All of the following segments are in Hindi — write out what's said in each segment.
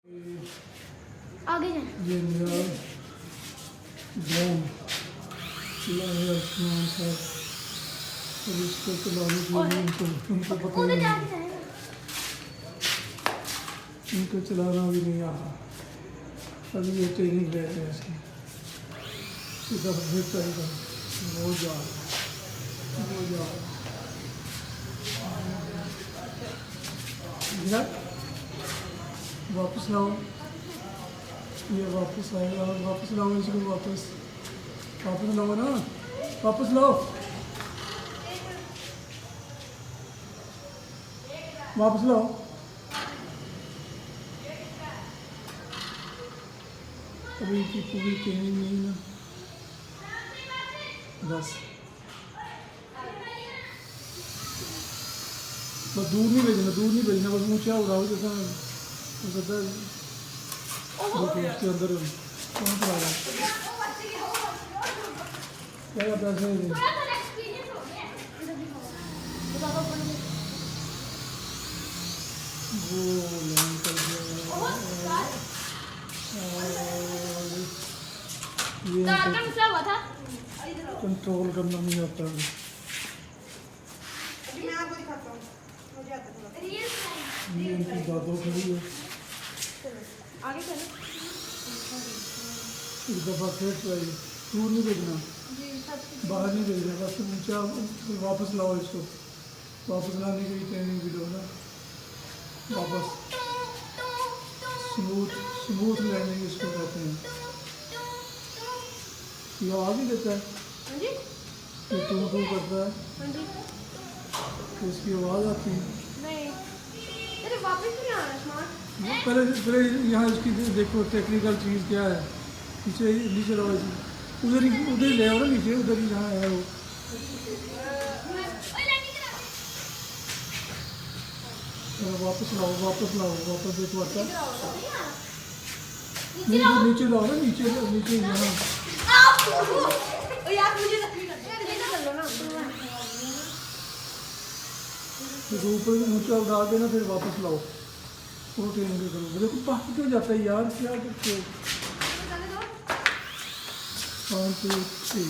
आगे जाए ये मेरा ड्रोन चलाए आसमान पर और इसको चलाने के लिए उनको पता ही नहीं, इनको चलाना भी नहीं आता। अभी ये ट्रेनिंग ले रहे हैं इसकी, इधर फिर चाहिए वो जा वापस लाओ, ये वापस आएगा और वापस लाओ इसको, वापस लाओ ना, वापस लाओ, वापस लाओ। अभी की पूरी ट्रेनिंग नहीं ना, बस दूर नहीं भेजना, बस ऊँचा उड़ाओ जैसा उसके अंदर कौन सा आ क्या पैसे वो लैंड कर दिया। ये कंट्रोल करना नहीं आता है। ये इनकी दादों खड़ी है, आगे चलो। एक दफ़ा फिर ट्राई, दूर नहीं भेजना, बाहर नहीं भेजना, बस ऊँचा वापस लाओ इसको, वापस लाने की ट्रेनिंग भी दो ना, वापस स्मूथ लैंडिंग इसको कहते हैं। ये आवाज़ ही देता है, ये टू करता है, तो इसकी आवाज़ आती है। वापस नहीं आ रहा पहले यहाँ इसकी देखो टेक्निकल चीज़ क्या है, नीचे लाओ, उधर ही ले आओ ना, नीचे उधर ही जहाँ है वो। वापस लाओ देखो आता नहीं, नीचे लाओ ना, नीचे यहाँ ऊपर ऊँचा उड़ा देना, फिर वापस लाओ, वो ट्रेनिंग करो। देखो बाहर क्यों जाता है यार, क्या करते हो। 1 2 3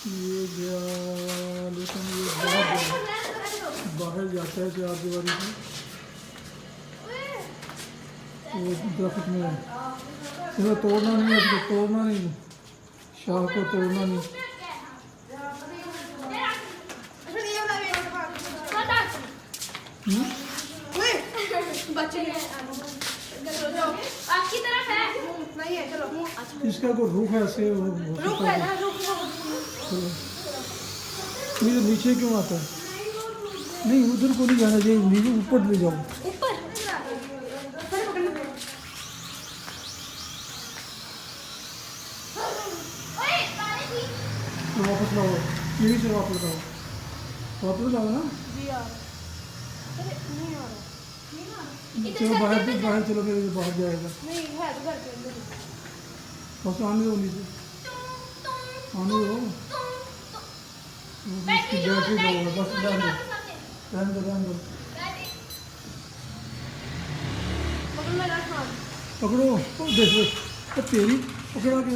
ये गया, लेकिन ये बाहर जाता है 4 दीवारी से, वो दरख्त में है, इसको तोड़ना नहीं, शाह को तोड़ना नहीं। आपकी तरफ है नहीं है, चलो इसका कोई रुख है ऐसे, रुक है ना, रुक नहीं तो नीचे क्यों आता है, नहीं उधर को नहीं जाना चाहिए, नीचे ऊपर ले जाओ, ऊपर तो वापस लाओ, यही से वापस लाओ ना। चलो बाहर चलो, फिर बाहर जाएगा, नहीं है तो घर के अंदर बस आने दो, नीचे आने दो, इसकी बैटरी लो, बस रहने दो। पकड़ो, देखो तेरी पकड़ा के